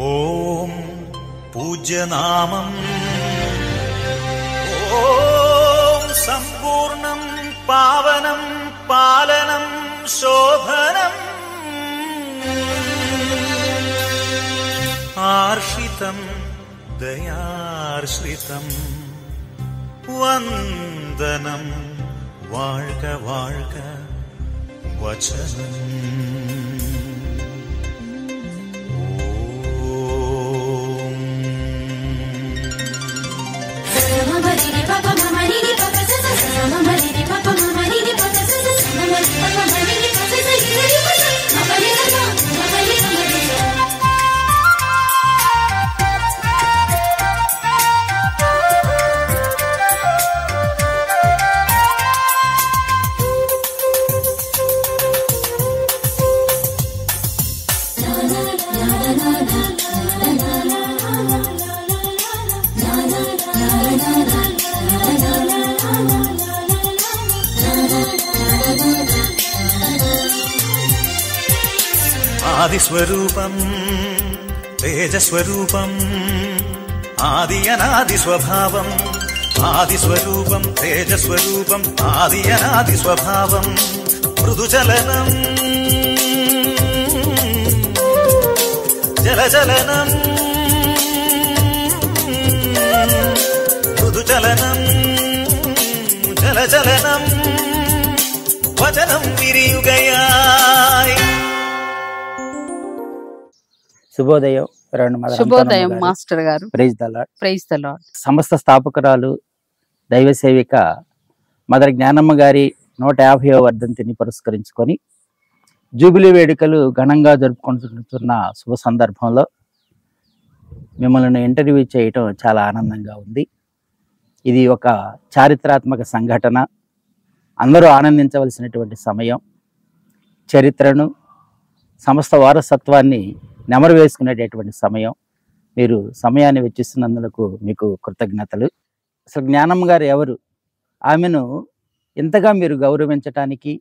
ఓం పూజ్యనామం ఓం సంపూర్ణం పావనం పాలనం శోభనం ఆర్షితం దయార్శ్రితం వందనం வாழ்க வாழ்க వచనం ఆదిస్వరూపం తేజస్వరూపం ఆది అనాది స్వభావం ఆదిస్వరూపం తేజస్వరూపం ఆది అనాది స్వభావం మృదుచలనం జలచలనం మృదుచలనం జలచలనం వచనం విరియుగయాయ్. శుభోదయం. శుభోదయం మాస్టర్ గారు. Praise the lord. Praise the lord. సంస్థ స్థాపకురాలు దైవ సేవిక మదర్ జ్ఞానమ్మ గారి 150వ వర్ధంతిని పురస్కరించుకొని జూబిలీ వేడుకలు ఘనంగా జరుపుకుంటున్న శుభ సందర్భంలో మిమ్మల్ని ఇంటర్వ్యూ చేయటం చాలా ఆనందంగా ఉంది. ఇది ఒక చారిత్రాత్మక సంఘటన, అందరూ ఆనందించవలసినటువంటి సమయం. చరిత్రను, సమస్త వారసత్వాన్ని నెమరు వేసుకునేటటువంటి సమయం. మీరు సమయాన్ని వెచ్చిస్తున్నందుకు మీకు కృతజ్ఞతలు. అసలు జ్ఞానమ్మ గారు ఎవరు? ఆమెను ఇంతగా మీరు గౌరవించటానికి,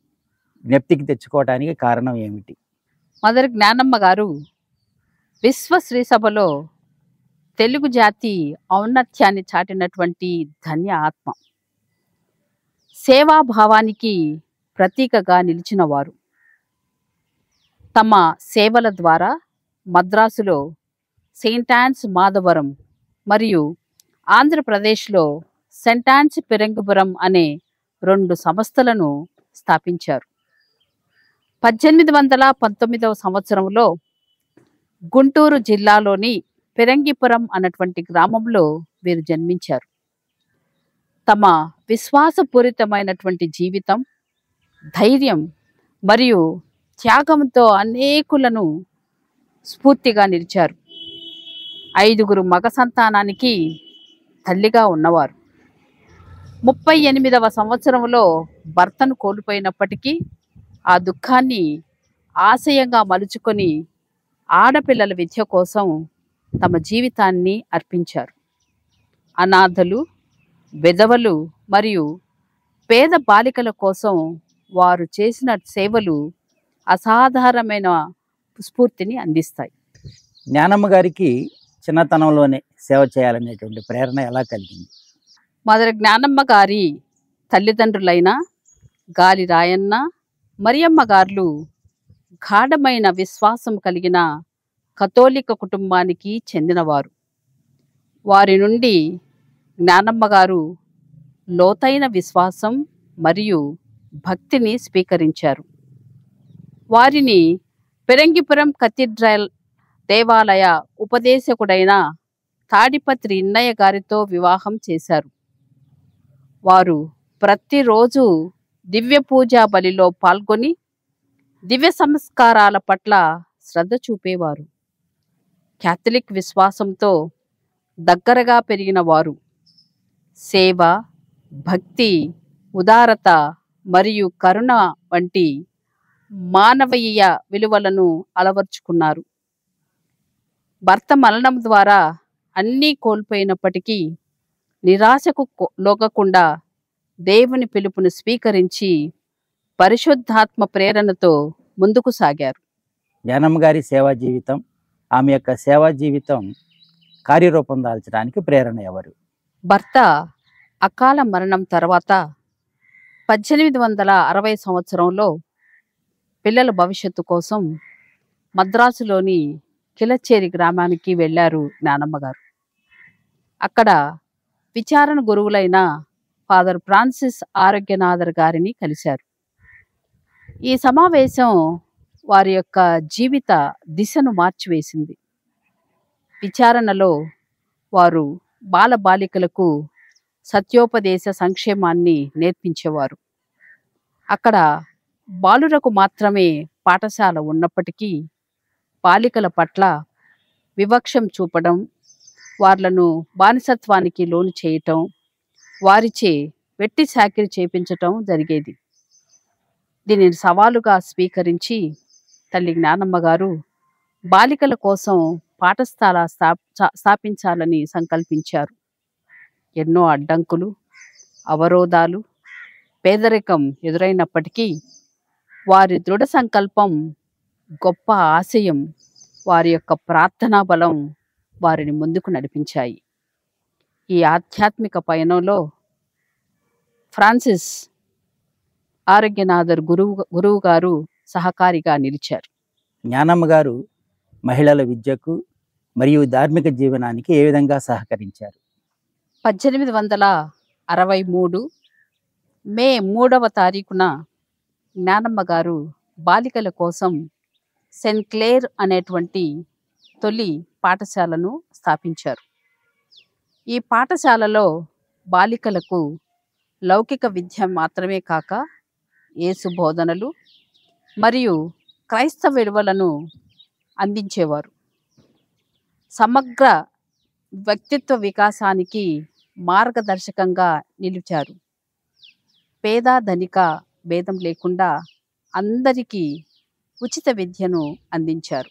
జ్ఞప్తికి తెచ్చుకోవటానికి కారణం ఏమిటి? మదర్ జ్ఞానమ్మ గారు విశ్వ శ్రీ సభలో తెలుగు జాతి ఔన్నత్యాన్ని చాటినటువంటి ధన్య ఆత్మ. సేవాభావానికి ప్రతీకగా నిలిచిన వారు. తమ సేవల ద్వారా మద్రాసులో సెయింట్ ఆన్స్ మాధవరం మరియు ఆంధ్రప్రదేశ్లో సెయింట్ ఆన్స్ పిరంగిపురం అనే 2 సంస్థలను స్థాపించారు. 1819వ సంవత్సరంలో గుంటూరు జిల్లాలోని పిరంగిపురం అన్నటువంటి గ్రామంలో వీరు జన్మించారు. తమ విశ్వాసపూరితమైనటువంటి జీవితం, ధైర్యం మరియు త్యాగంతో అనేకులను స్ఫూర్తిగా నిలిచారు. 5గురు మగ సంతానానికి తల్లిగా ఉన్నవారు. 38వ సంవత్సరంలో భర్తను కోల్పోయినప్పటికీ ఆ దుఃఖాన్ని ఆశయంగా మలుచుకొని ఆడపిల్లల విద్య కోసం తమ జీవితాన్ని అర్పించారు. అనాథలు, విధవలు మరియు పేద బాలికల కోసం వారు చేసిన సేవలు అసాధారణమైన స్ఫూర్తిని అందిస్తాయి. జ్ఞానమ్మ గారికి చిన్నతనంలోనే సేవ చేయాలనేటువంటి ప్రేరణ ఎలా కలిగింది? మదర్ జ్ఞానమ్మ గారి తల్లిదండ్రులైన గాలి రాయన్న, మరియమ్మ గారు గాఢమైన విశ్వాసం కలిగిన కథోలిక కుటుంబానికి చెందినవారు. వారి నుండి జ్ఞానమ్మ గారు లోతైన విశ్వాసం మరియు భక్తిని స్వీకరించారు. వారిని పిరంగిపురం కథీడ్రల్ దేవాలయ ఉపదేశకుడైన తాడిపత్రి ఇన్నయ్య గారితో వివాహం చేశారు. వారు ప్రతిరోజు దివ్య పూజా బలిలో పాల్గొని దివ్య సంస్కారాల పట్ల శ్రద్ధ చూపేవారు. క్యాథలిక్ విశ్వాసంతో దగ్గరగా పెరిగిన వారు సేవ, భక్తి, ఉదారత మరియు కరుణ వంటి మానవీయ విలువలను అలవర్చుకున్నారు. భర్త మరణం ద్వారా అన్నీ కోల్పోయినప్పటికీ నిరాశకు లోగకుండా దేవుని పిలుపును స్వీకరించి పరిశుద్ధాత్మ ప్రేరణతో ముందుకు సాగారు. జ్ఞానమ్మ గారి సేవా జీవితం ఆమె యొక్క సేవా జీవితం కార్యరూపం దాల్చడానికి ప్రేరణ ఎవరు? భర్త అకాల మరణం తర్వాత 1860 సంవత్సరంలో పిల్లల భవిష్యత్తు కోసం మద్రాసులోని కిలచ్చేరి గ్రామానికి వెళ్ళారు జ్ఞానమ్మ గారు. అక్కడ విచారణ గురువులైన ఫాదర్ ఫ్రాన్సిస్ ఆరోగ్యనాథర్ గారిని కలిశారు. ఈ సమావేశం వారి యొక్క జీవిత దిశను మార్చివేసింది. విచారణలో వారు బాలబాలికలకు సత్యోపదేశ సంక్షేమాన్ని నేర్పించేవారు. అక్కడ బాలురకు మాత్రమే పాఠశాల ఉన్నప్పటికీ బాలికల పట్ల వివక్షం చూపడం, వాళ్ళను బానిసత్వానికి లోను చేయటం, వారిచే వెట్టి చాకిరి చేపించటం జరిగేది. దీనిని సవాలుగా స్వీకరించి తల్లి జ్ఞానమ్మ గారు బాలికల కోసం పాఠశాల స్థాపించాలని సంకల్పించారు. ఎన్నో అడ్డంకులు, అవరోధాలు, పేదరికం ఎదురైనప్పటికీ వారి దృఢ సంకల్పం, గొప్ప ఆశయం, వారి యొక్క ప్రార్థనా బలం వారిని ముందుకు నడిపించాయి. ఈ ఆధ్యాత్మిక పయనంలో ఫ్రాన్సిస్ ఆరోగ్యనాథర్ గురువు గారు సహకారిగా నిలిచారు. జ్ఞానమ్మ గారు మహిళల విద్యకు మరియు ధార్మిక జీవనానికి ఏ విధంగా సహకరించారు? 1863 మే 3వ తారీఖున జ్ఞానమ్మ గారు బాలికల కోసం సెయింట్ క్లేర్ అనేటువంటి తొలి పాఠశాలను స్థాపించారు. ఈ పాఠశాలలో బాలికలకు లౌకిక విద్య మాత్రమే కాక యేసు బోధనలు మరియు క్రైస్తవ విలువలను అందించేవారు. సమగ్ర వ్యక్తిత్వ వికాసానికి మార్గదర్శకంగా నిలిచారు. పేద ధనిక భేదం లేకుండా అందరికీ ఉచిత విద్యను అందించారు.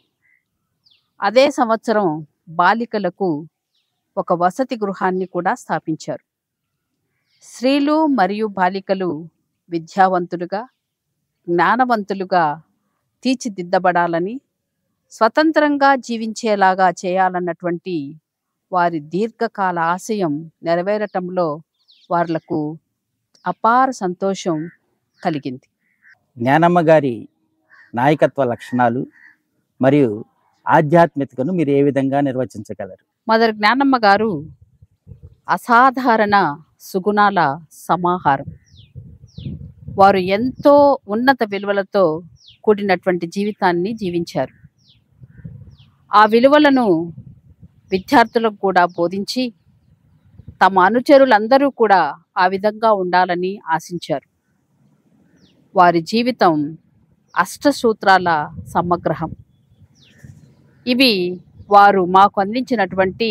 అదే సంవత్సరం బాలికలకు ఒక వసతి గృహాన్ని కూడా స్థాపించారు. స్త్రీలు మరియు బాలికలు విద్యావంతులుగా, జ్ఞానవంతులుగా తీర్చిదిద్దబడాలని, స్వతంత్రంగా జీవించేలాగా చేయాలన్నటువంటి వారి దీర్ఘకాల ఆశయం నెరవేరటంలో వాళ్లకు అపార సంతోషం కలిగింది. జ్ఞానమ్మ గారి నాయకత్వ లక్షణాలు మరియు ఆధ్యాత్మికతను మీరు ఏ విధంగా నిర్వచించగలరు? మదర్ జ్ఞానమ్మ గారు అసాధారణ సుగుణాల సమాహారం. వారు ఎంతో ఉన్నత విలువలతో కూడినటువంటి జీవితాన్ని జీవించారు. ఆ విలువలను విద్యార్థులకు కూడా బోధించి తమ అనుచరులందరూ కూడా ఆ విధంగా ఉండాలని ఆశించారు. వారి జీవితం అష్టసూత్రాల సమగ్రహం. ఇవి వారు మాకు అందించినటువంటి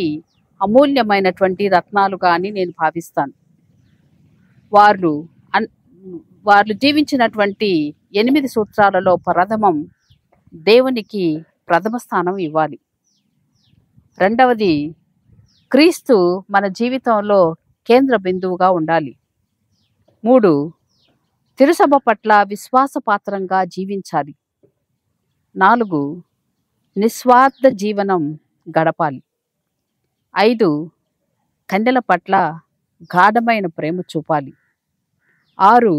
అమూల్యమైనటువంటి రత్నాలుగా అని నేను భావిస్తాను. వారు జీవించినటువంటి 8 సూత్రాలలో ప్రథమం దేవునికి ప్రథమ స్థానం ఇవ్వాలి. రెండవది క్రీస్తు మన జీవితంలో కేంద్ర బిందువుగా ఉండాలి. 3 తిరుసభ పట్ల విశ్వాసపాత్రంగా జీవించాలి. 4 నిస్వార్థ జీవనం గడపాలి. 5 కన్యల పట్ల గాఢమైన ప్రేమ చూపాలి. 6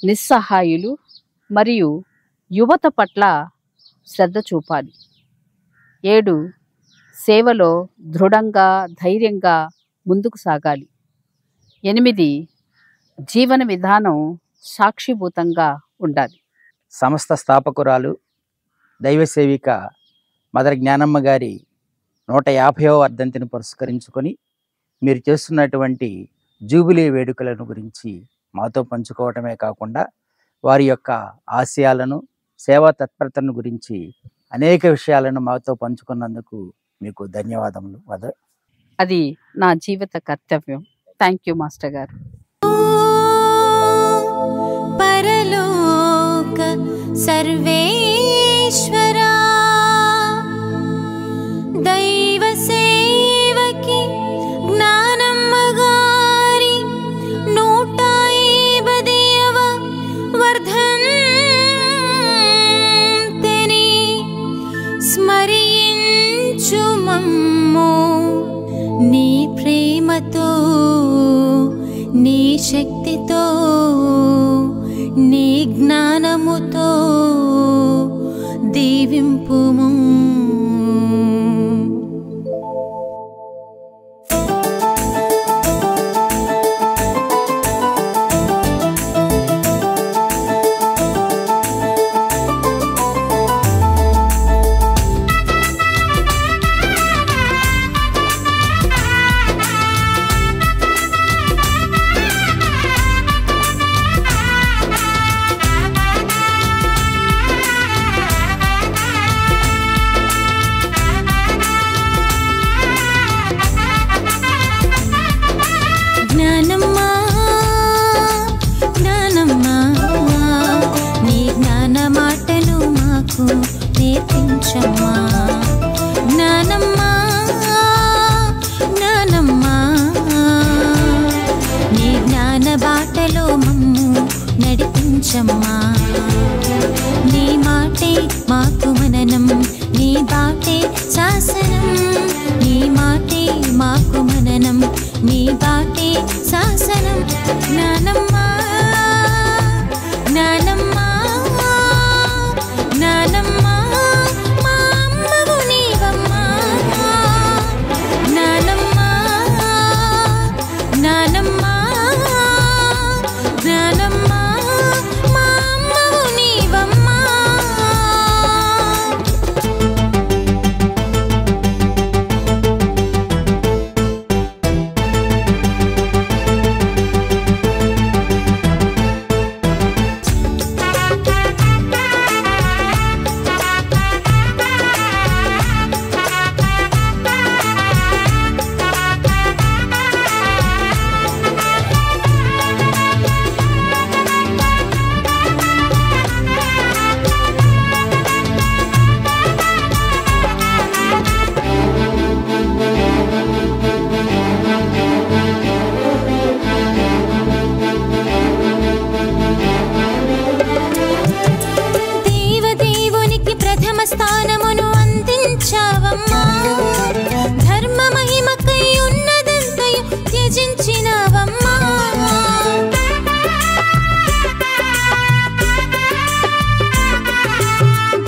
నిస్సహాయులు మరియు యువత పట్ల శ్రద్ధ చూపాలి. 7 సేవలో దృఢంగా, ధైర్యంగా ముందుకు సాగాలి. 8 జీవన విధానం సాక్షిభూతంగా ఉండాలి. సంస్థ స్థాపకురాలు, దైవ సేవిక మదర్ జ్ఞానమ్మ గారి 150వ వర్ధంతిని పురస్కరించుకొని మీరు చేస్తున్నటువంటి జూబిలీ వేడుకలను గురించి మాతో పంచుకోవటమే కాకుండా వారి యొక్క ఆశయాలను, సేవా తత్పరతను గురించి అనేక విషయాలను మాతో పంచుకున్నందుకు మీకు ధన్యవాదములు మదర్. అది నా జీవిత కర్తవ్యం. థ్యాంక్ యూ మాస్టర్ గారు. పరలోక సర్వేశ్వరా, దైవ సేవకి జ్ఞానమ్మ గారి 150వ వర్ధంతిని స్మరించి ప్రేమతో నీ శక్తితో నీ జ్ఞానముతో దీవింపుము. నేర్పించమ్మా జ్ఞానమ్మా జ్ఞానమ్మా నీ జ్ఞాన బాటలో మమ్ము నడిపించమ్మా. నీ మాటే మాకు మననం, నీ బాటే శాసనం. నీ మాటే మాకు మననం, నీ బాటే శాసనం. జ్ఞానమ్మా జ్ఞానమ్మా జ్ఞానమ్మా మా అమ్మవు నీవమ్మా. జ్ఞానమ్మా జ్ఞానమ్మా జ్ఞానమ్మా మా అమ్మవు నీవమ్మా. స్థానమును అందించావమ్మా. ధర్మ మహిమకై ఉన్నదంతయు త్యజించినావమ్మా.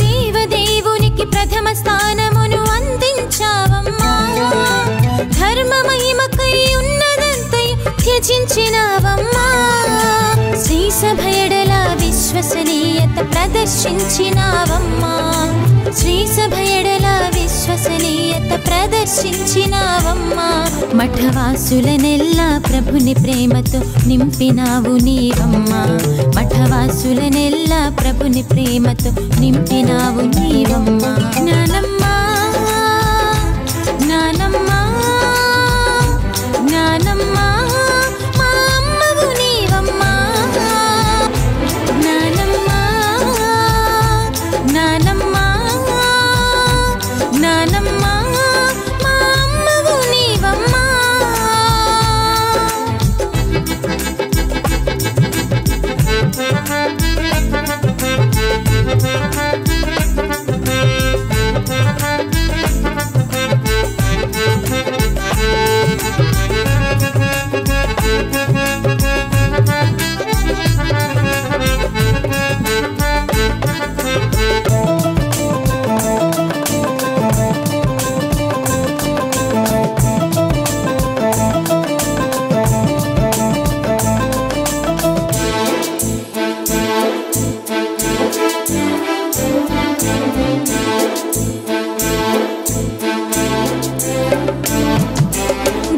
దేవదేవునికి ప్రథమ స్థానమును అందించావమ్మా. ధర్మ మహిమకై ఉన్నదంతయు త్యజించినావమ్మా. శ్రీ సభ ఎడల విశ్వసనీయత ప్రదర్శించినావమ్మా. శ్రీ సభ ఎడల విశ్వసనీయత ప్రదర్శించినావమ్మా. మఠవాసులనెల్లా ప్రభుని ప్రేమతో నింపినావు నీవమ్మా. మఠవాసులనెల్లా ప్రభుని ప్రేమతో నింపినావు నీవమ్మా. జ్ఞానమ్మా జ్ఞానమ్మా జ్ఞానమ్మా మా అమ్మవు నీవమ్మా. జ్ఞానమ్మా జ్ఞానమ్మా జ్ఞానమ్మా మా అమ్మవు నీవమ్మా.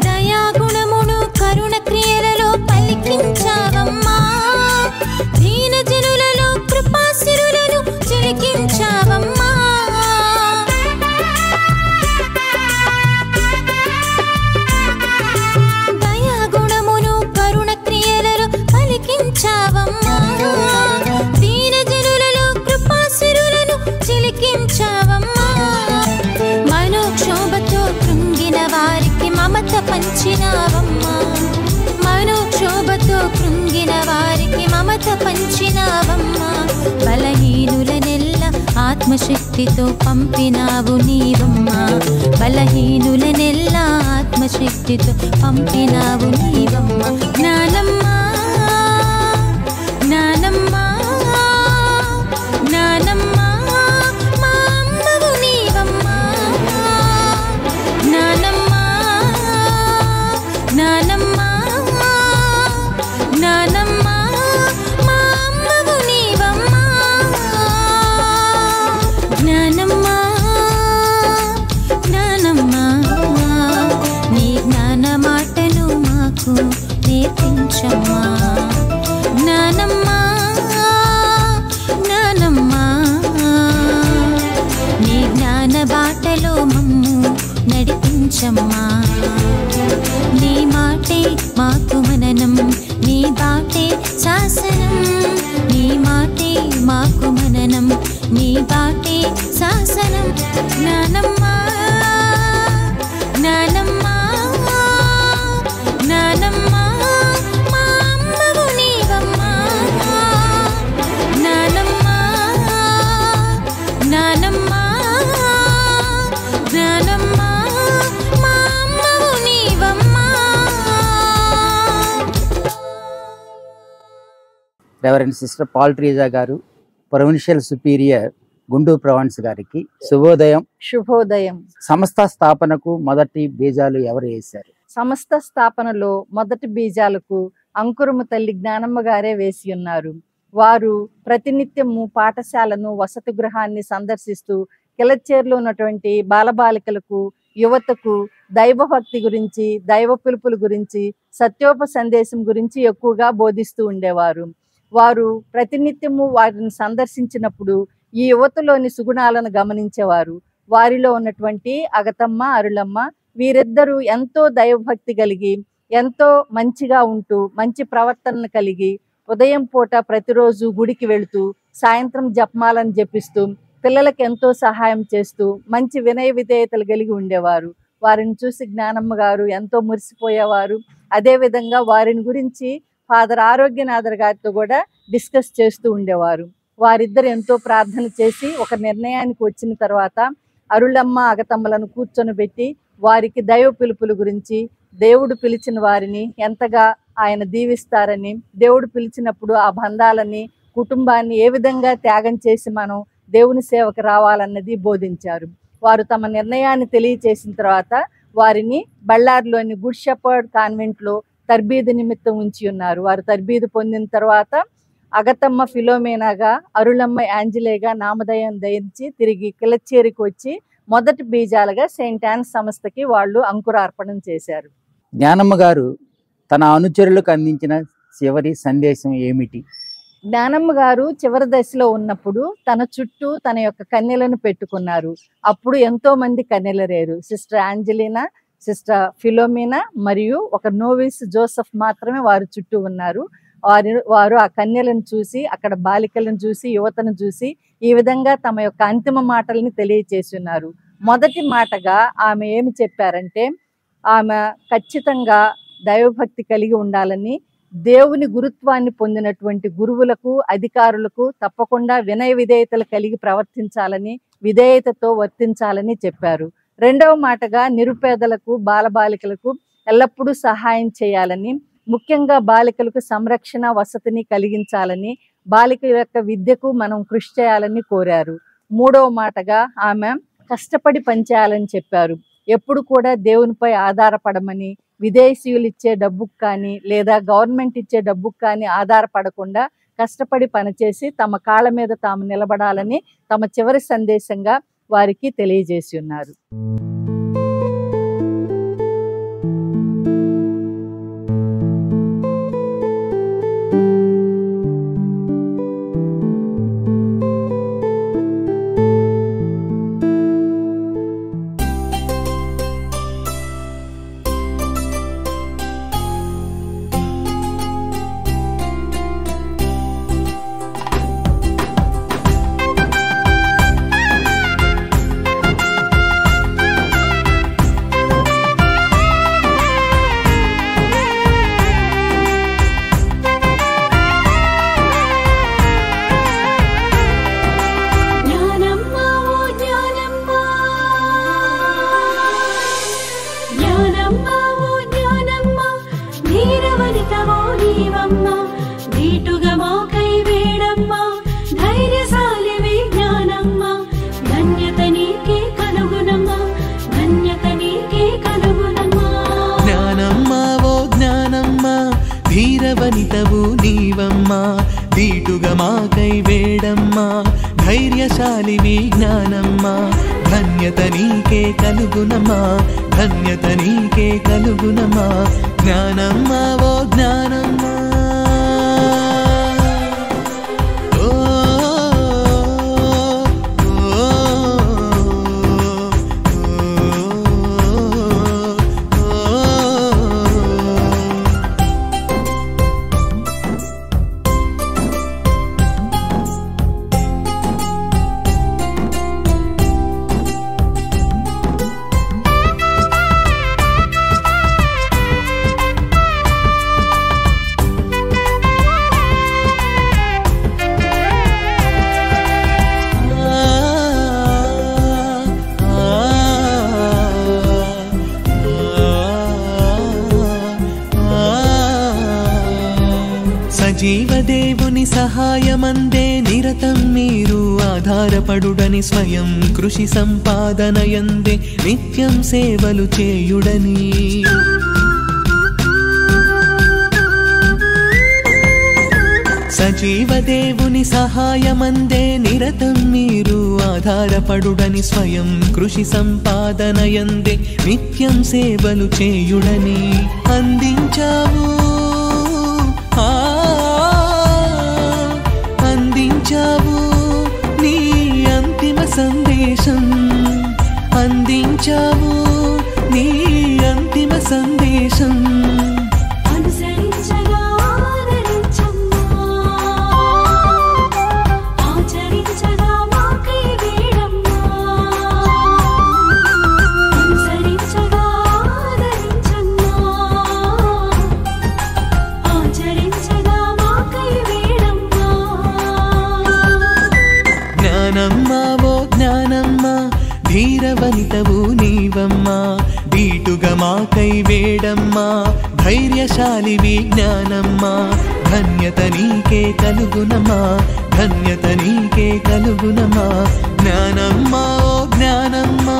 దయాగుణమును కరుణ క్రియలలో పలికించావమ్మా. దీన జనులలో కృపాసిరులను చిలికించావమ్మా. దయాగుణమును కరుణ క్రియలలో పలికించావమ్మా. దీన జనులలో కృపాసిరులను చిలికించావమ్మా. మనోక్షోభతో కృంగిన వారికి మమత పంచినావమ్మా. మనోక్షోభతో కృంగిన వారికి మమత పంచినావమ్మా. బలహీనులనెల్ల ఆత్మశక్తితో పంపినావు నీవమ్మా. బలహీనులనెల్ల ఆత్మ ఆత్మశక్తితో పంపినావు నీవమ్మ. జ్ఞానమ్మా జ్ఞానమ్మా జ్ఞానమ్మా మా అమ్మవు నీవమ్మా. జ్ఞానమ్మా జ్ఞానమ్మా జ్ఞానమ్మా మా అమ్మవు నీవమ్మా. జ్ఞానమ్మా జ్ఞానమ్మా నీ జ్ఞాన మాటలు మాకు నేర్పించమ్మా. జ్ఞానమ్మా జ్ఞానమ్మా నీ జ్ఞాన బాటలో మమ్ము నడిపించమ్మా. నీ మాటే మాకు మననం, నీ బాటే శాసనం. నీ మాటే మాకు మననం, నీ బాటే శాసనం. జ్ఞానమ్మా జ్ఞానమ్మా జ్ఞానమ్మా మా అమ్మవు నీవమ్మా. జ్ఞానమ్మా జ్ఞానమ్మా జ్ఞానమ్మా మా అమ్మవు నీవమ్మా. రెవరెండ్ సిస్టర్ పాల్ ట్రీజా గారు, ప్రొవిన్షియల్ సుపీరియర్ గుంటూరు ప్రావిన్స్ గారికి శుభోదయం. శుభోదయం. సంస్థ స్థాపనకు మొదటి బీజాలు ఎవరు వేశారు? సంస్థ స్థాపనలో మొదటి బీజాలకు అంకురము తల్లి జ్ఞానమ్మ గారే వేసి ఉన్నారు. వారు ప్రతినిత్యము పాఠశాలను, వసతి గృహాన్ని సందర్శిస్తూ కిలచేరులో ఉన్నటువంటి బాలబాలికలకు, యువతకు దైవభక్తి గురించి, దైవ పిలుపుల గురించి, సత్యోప సందేశం గురించి ఎక్కువగా బోధిస్తూ ఉండేవారు. వారు ప్రతినిత్యము వారిని సందర్శించినప్పుడు ఈ యువతలోని సుగుణాలను గమనించేవారు. వారిలో ఉన్నటువంటి అగతమ్మ, అరుళమ్మ వీరిద్దరూ ఎంతో దైవభక్తి కలిగి, ఎంతో మంచిగా ఉంటూ, మంచి ప్రవర్తన కలిగి, ఉదయం పూట ప్రతిరోజు గుడికి వెళుతూ, సాయంత్రం జపమాలను జపిస్తూ, పిల్లలకు ఎంతో సహాయం చేస్తూ, మంచి వినయ విధేయతలు కలిగి ఉండేవారు. వారిని చూసి జ్ఞానమ్మ గారు ఎంతో మురిసిపోయేవారు. అదేవిధంగా వారిని గురించి ఫాదర్ ఆరోగ్యనాథర్ గారితో కూడా డిస్కస్ చేస్తూ ఉండేవారు. వారిద్దరు ఎంతో ప్రార్థన చేసి ఒక నిర్ణయానికి వచ్చిన తర్వాత అరుళమ్మ, అగతమ్మలను కూర్చొని పెట్టి వారికి దైవ పిలుపుల గురించి, దేవుడు పిలిచిన వారిని ఎంతగా ఆయన దీవిస్తారని, దేవుడు పిలిచినప్పుడు ఆ బంధాలని, కుటుంబాన్ని ఏ విధంగా త్యాగం చేసి మనం దేవుని సేవకు రావాలన్నది బోధించారు. వారు తమ నిర్ణయాన్ని తెలియచేసిన తర్వాత వారిని బళ్ళారిలోని గుడ్ షెపర్డ్ కాన్వెంట్లో తర్బీదు నిమిత్తం ఉంచి ఉన్నారు. వారు తర్బీదు పొందిన తర్వాత అగతమ్మ ఫిలోమేనాగా, అరుళమ్మ యాంజిలేగా నామధేయం ధరించి తిరిగి కిలచేరికి వచ్చి మొదటి బీజాలుగా సెయింట్ యాన్స్ సంస్థకి వాళ్ళు అంకురార్పణం చేశారు. జ్ఞానమ్మ గారు తన అనుచరులకు అందించిన చివరి సందేశం ఏమిటి? జ్ఞానమ్మ గారు చివరి దశలో ఉన్నప్పుడు తన చుట్టూ తన యొక్క కన్యలను పెట్టుకున్నారు. అప్పుడు ఎంతో మంది కన్యలరేరు. సిస్టర్ యాంజలీనా, సిస్టర్ ఫిలోమినా మరియు ఒక నోవిస్ జోసెఫ్ మాత్రమే వారి చుట్టూ ఉన్నారు. వారు ఆ కన్యలను చూసి, అక్కడ బాలికలను చూసి, యువతను చూసి ఈ విధంగా తమ యొక్క అంతిమ మాటల్ని తెలియచేసి ఉన్నారు. మొదటి మాటగా ఆమె ఏమి చెప్పారంటే, ఆమె ఖచ్చితంగా దైవభక్తి కలిగి ఉండాలని, దేవుని గురుత్వాన్ని పొందినటువంటి గురువులకు, అధికారులకు తప్పకుండా వినయ విధేయతలు కలిగి ప్రవర్తించాలని, విధేయతతో వర్తించాలని చెప్పారు. రెండవ మాటగా నిరుపేదలకు, బాలబాలికలకు ఎల్లప్పుడూ సహాయం చేయాలని, ముఖ్యంగా బాలికలకు సంరక్షణ, వసతిని కలిగించాలని, బాలికల యొక్క విద్యకు మనం కృషి చేయాలని కోరారు. మూడవ మాటగా ఆమె కష్టపడి పనిచేయాలని చెప్పారు. ఎప్పుడు కూడా దేవునిపై ఆధారపడమని, విదేశీయులు ఇచ్చే డబ్బుకు కానీ లేదా గవర్నమెంట్ ఇచ్చే డబ్బుకు కానీ ఆధారపడకుండా కష్టపడి పనిచేసి తమ కాళ్ళ మీద తాము నిలబడాలని తమ చివరి సందేశంగా వారికి తెలియజేసి ఉన్నారు. ధీరవనితవు నీవమ్మా దీటుగా మాకై వేడమ్మా ధైర్యశాలివి జ్ఞానమ్మా ధన్యత నీకే కలుగునమా ధన్యత నీకే కలుగునమా జ్ఞానమ్మా ఓ జ్ఞానమ్మా జీవదేవుని సహాయమందే నిరతం మీరు ఆధారపడుడని స్వయం కృషి సంపాదనయందే నిత్యం సేవలు చేయుడని సజీవదేవుని సహాయమందే నిరతం మీరు ఆధారపడుడని స్వయం కృషి సంపాదనయందే నిత్యం సేవలు చేయుడని అందించావు అందించావు నీ అంతిమ సందేశం అందించావు నీ అంతిమ సందేశం ధీరవనితవు నీవమ్మా దీటుగా మాకై వేడమ్మా ధైర్యశాలివి జ్ఞానమ్మా ధన్యత నీకే కలుగునమా ధన్యత నీకే కలుగునమా జ్ఞానమ్మా ఓ జ్ఞానమ్మా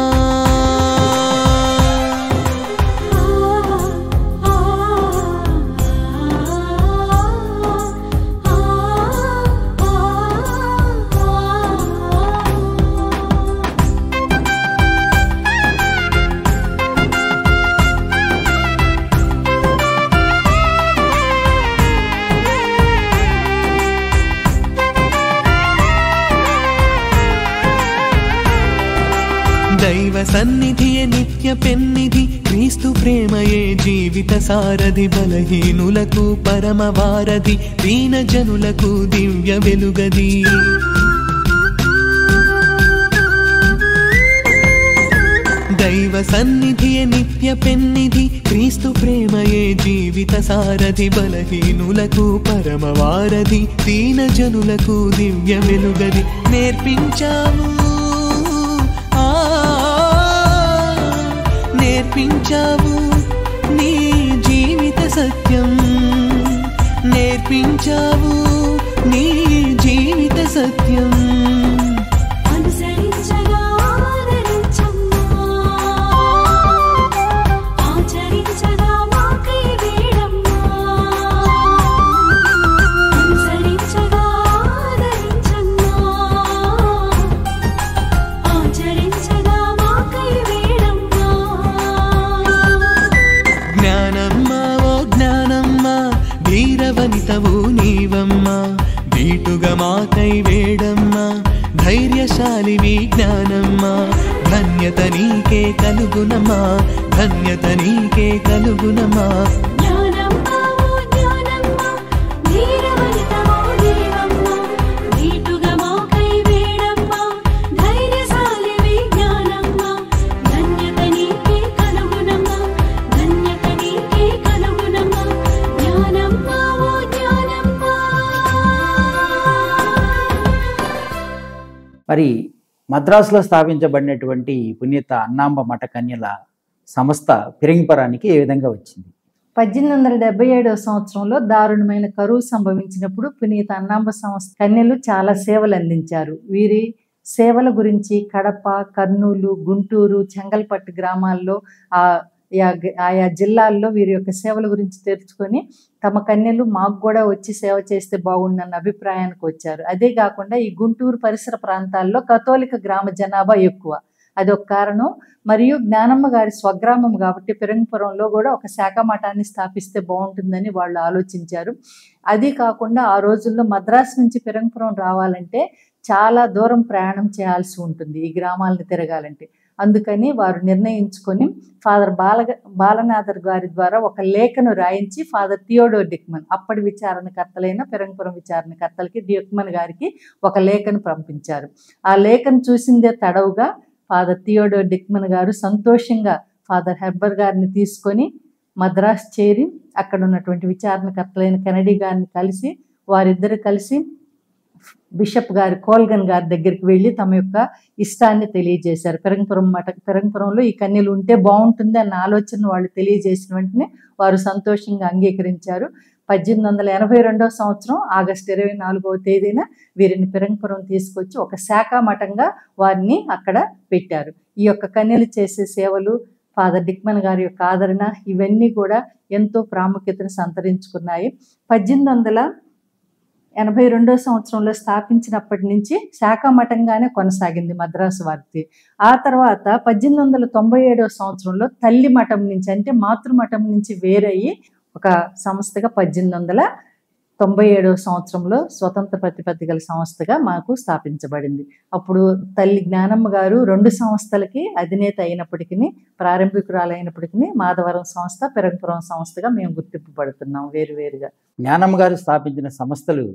దైవ సన్నిధియే నిత్య పెన్నిధి క్రీస్తు ప్రేమయే జీవిత సారథి బలహీనులకు పరమ వారధి దీన జనులకు దివ్య వెలుగది దైవ సన్నిధియే నిత్య పెన్నిధి క్రీస్తు ప్రేమయే జీవిత సారథి బలహీనులకు పరమ వారధి దీన జనులకు దివ్య వెలుగది నేర్పించావు నేర్పించావు నీ జీవిత సత్యం నేర్పించావు నీ జీవిత సత్యం ధీరవనితవు నీవమ్మా దీటుగా మాకై వేడమ్మా ధైర్యశాలివి జ్ఞానమ్మా ధన్యత నీకే కలుగునమా ధన్యత నీకే కలుగునమా మరి మద్రాసులో స్థాపించబడినటువంటి పునీత అన్నాంబ మఠ కన్యల సంస్థ ఫిరంగిపురానికి ఏ విధంగా వచ్చింది? 1877వ సంవత్సరంలో దారుణమైన కరువు సంభవించినప్పుడు పునీత అన్నాంబ సంస్థ కన్యలు చాలా సేవలు అందించారు. వీరి సేవల గురించి కడప, కర్నూలు, గుంటూరు, చెంగల్పట్టు గ్రామాల్లో ఆ ఆయా జిల్లాల్లో వీరి యొక్క సేవల గురించి తెలుసుకొని తమ కన్యలు మాకు కూడా వచ్చి సేవ చేస్తే బాగుండన్న అభిప్రాయానికి వచ్చారు. అదే కాకుండా ఈ గుంటూరు పరిసర ప్రాంతాల్లో కథోలిక గ్రామ జనాభా ఎక్కువ, అదొక కారణం. మరియు జ్ఞానమ్మ గారి స్వగ్రామం కాబట్టి ఫిరంగిపురంలో కూడా ఒక శాఖ మఠాన్ని స్థాపిస్తే బాగుంటుందని వాళ్ళు ఆలోచించారు. అది కాకుండా ఆ రోజుల్లో మద్రాసు నుంచి ఫిరంగిపురం రావాలంటే చాలా దూరం ప్రయాణం చేయాల్సి ఉంటుంది ఈ గ్రామాలను తిరగాలంటే. అందుకని వారు నిర్ణయించుకొని ఫాదర్ బాలనాథర్ గారి ద్వారా ఒక లేఖను రాయించి ఫాదర్ థియోడోర్ డిక్మన్, అప్పటి విచారణకర్తలైన ఫిరంగిపురం విచారణకర్తలకి డిక్మన్ గారికి ఒక లేఖను పంపించారు. ఆ లేఖను చూసిందే తడవుగా ఫాదర్ థియోడోర్ డిక్మన్ గారు సంతోషంగా ఫాదర్ హెర్బర్ గారిని తీసుకొని మద్రాసు చేరి అక్కడ ఉన్నటువంటి విచారణకర్తలైన కెనడీ గారిని కలిసి వారిద్దరు కలిసి బిషప్ గారి కోల్గన్ గారి దగ్గరికి వెళ్ళి తమ యొక్క ఇష్టాన్ని తెలియజేశారు. ఫిరంగిపురంలో ఈ కన్యలు ఉంటే బాగుంటుంది అన్న ఆలోచన వాళ్ళు తెలియజేసిన వెంటనే వారు సంతోషంగా అంగీకరించారు. 1882 సంవత్సరం ఆగస్టు 24వ తేదీన వీరిని ఫిరంగిపురం తీసుకొచ్చి ఒక శాఖా మఠంగా వారిని అక్కడ పెట్టారు. ఈ యొక్క కన్యలు చేసే సేవలు, ఫాదర్ డిక్మన్ గారి యొక్క ఆదరణ ఇవన్నీ కూడా ఎంతో ప్రాముఖ్యతను సంతరించుకున్నాయి. 1882 సంవత్సరంలో స్థాపించినప్పటి నుంచి శాఖా మఠంగానే కొనసాగింది మద్రాసు వారిది. ఆ తర్వాత 1897 సంవత్సరంలో తల్లి మఠం నుంచి అంటే మాతృమఠం నుంచి వేరయ్యి ఒక సంస్థగా 1897 సంవత్సరంలో స్వతంత్ర ప్రతిపత్తి గల సంస్థగా మాకు స్థాపించబడింది. అప్పుడు తల్లి జ్ఞానమ్మ గారు 2 సంస్థలకి అధినేత అయినప్పటికీ, ప్రారంభికురాలైనప్పటికీ మాధవరం సంస్థ, ఫిరంగిపురం సంస్థగా మేము గుర్తింపబడుతున్నాం వేరువేరుగా. జ్ఞానమ్మ గారు స్థాపించిన సంస్థలు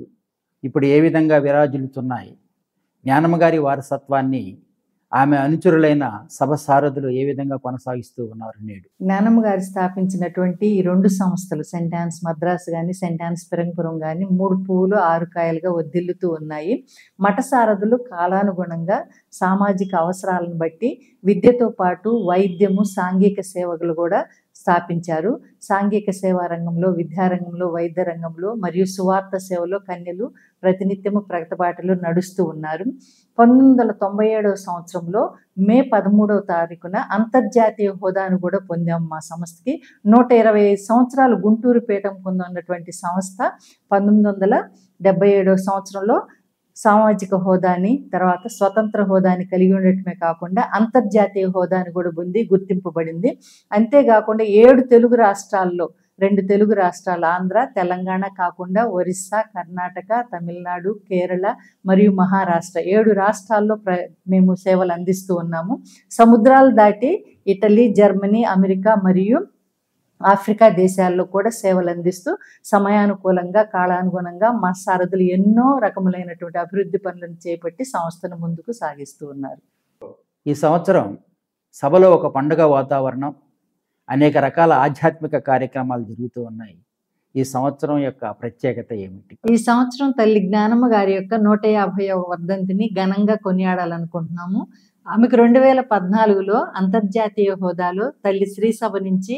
ఇప్పుడు ఏ విధంగా విరాజిల్లుతున్నాయి? జ్ఞానమ్మ గారి వారసత్వాన్ని ఆమె అనుచరులైన సభ సారథులు ఏ విధంగా కొనసాగిస్తూ ఉన్నారు నేడు? జ్ఞానమ్మ గారు స్థాపించినటువంటి ఈ 2 సంస్థలు సెయింట్ ఆన్స్ మద్రాసు కానీ సెయింట్ ఆన్స్ ఫిరంగిపురం కానీ 3 పువ్వులు 6 కాయలుగా వర్ధిల్లుతూ ఉన్నాయి. మఠ సారథులు కాలానుగుణంగా సామాజిక అవసరాలను బట్టి విద్యతో పాటు వైద్యము, సాంఘిక సేవలు కూడా స్థాపించారు. సాంఘిక సేవా రంగంలో, విద్యారంగంలో, వైద్య రంగంలో మరియు సువార్త సేవలో కన్యలు ప్రతినిత్యము ప్రగతిబాటలో నడుస్తూ ఉన్నారు. 1997 సంవత్సరంలో మే 13వ తారీఖున అంతర్జాతీయ హోదాను కూడా పొందాము మా సంస్థకి. 125 సంవత్సరాలు గుంటూరు పీఠం పొందినటువంటి సంస్థ 1977 సంవత్సరంలో సామాజిక హోదాని, తర్వాత స్వతంత్ర హోదాని కలిగి ఉండటమే కాకుండా అంతర్జాతీయ హోదాని కూడా పొంది గుర్తింపబడింది. అంతేకాకుండా 7 తెలుగు రాష్ట్రాల్లో, 2 తెలుగు రాష్ట్రాలు ఆంధ్ర, తెలంగాణ కాకుండా ఒరిస్సా, కర్ణాటక, తమిళనాడు, కేరళ మరియు మహారాష్ట్ర 7 రాష్ట్రాల్లో మేము సేవలు అందిస్తూ ఉన్నాము. సముద్రాలు దాటి ఇటలీ, జర్మనీ, అమెరికా మరియు ఆఫ్రికా దేశాల్లో కూడా సేవలు అందిస్తూ సమయానుకూలంగా, కాలానుగుణంగా మా సారథులు ఎన్నో రకములైనటువంటి అభివృద్ధి పనులను చేపట్టి సంస్థను ముందుకు సాగిస్తూ ఉన్నారు. ఈ సంవత్సరం సభలో ఒక పండుగ వాతావరణం, అనేక రకాల ఆధ్యాత్మిక కార్యక్రమాలు జరుగుతూ ఉన్నాయి. ఈ సంవత్సరం యొక్క ప్రత్యేకత ఏమిటి? ఈ సంవత్సరం తల్లి జ్ఞానమ్మ గారి యొక్క 150వ వర్ధంతిని ఘనంగా కొనియాడాలనుకుంటున్నాము. ఆమెకు 2014లో అంతర్జాతీయ హోదాలో తల్లి శ్రీసభ నుంచి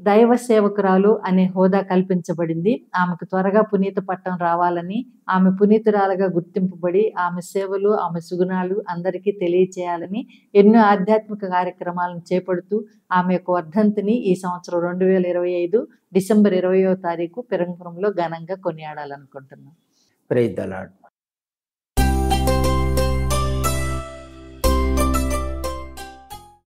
దైవ సేవకురాలు అనే హోదా కల్పించబడింది. ఆమెకు త్వరగా పునీత పట్టం రావాలని, ఆమె పునీతురాలుగా గుర్తింపబడి ఆమె సేవలు, ఆమె సుగుణాలు అందరికీ తెలియచేయాలని ఎన్నో ఆధ్యాత్మిక కార్యక్రమాలను చేపడుతూ ఆమె యొక్క వర్ధంతిని ఈ సంవత్సరం 2025 డిసెంబర్ 20వ తారీఖు ఫిరంగిపురంలో ఘనంగా కొనియాడాలనుకుంటున్నాం. Praise the lord.